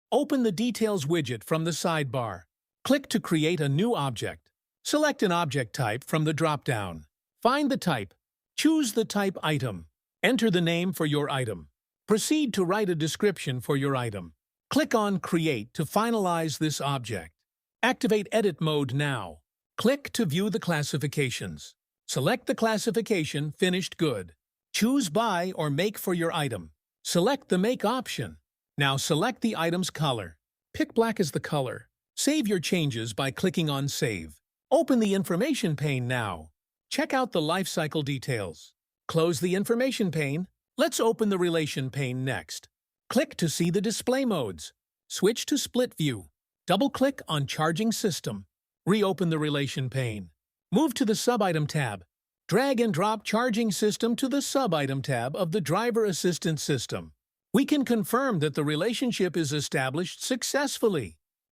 Open the Details widget from the sidebar. Click to create a new object. Select an object type from the drop-down. Find the type. Choose the type item. Enter the name for your item. Proceed to write a description for your item. Click on Create to finalize this object. Activate Edit Mode now. Click to view the classifications. Select the classification Finished Good. Choose Buy or Make for your item. Select the Make option. Now select the item's color. Pick black as the color. Save your changes by clicking on Save. Open the Information pane now. Check out the lifecycle details. Close the Information pane. Let's open the Relation pane next. Click to see the display modes. Switch to Split View. Double-click on Charging System. Reopen the Relation pane. Move to the Sub-Item tab. Drag and drop Charging System to the Sub-Item tab of the Driver Assistance System. We can confirm that the relationship is established successfully.